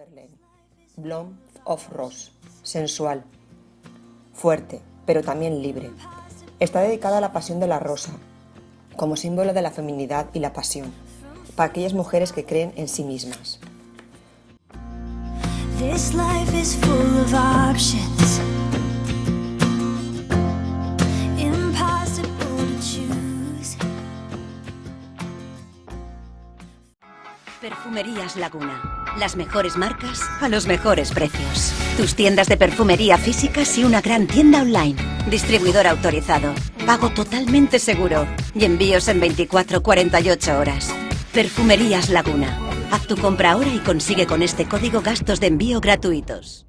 Guerlain, Bloom of Rose, sensual, fuerte, pero también libre. Está dedicada a la pasión de la rosa, como símbolo de la feminidad y la pasión, para aquellas mujeres que creen en sí mismas. This life is full of options. Impossible to choose. Perfumerías Laguna. Las mejores marcas a los mejores precios. Tus tiendas de perfumería físicas y una gran tienda online. Distribuidor autorizado. Pago totalmente seguro. Y envíos en 24-48 horas. Perfumerías Laguna. Haz tu compra ahora y consigue con este código gastos de envío gratuitos.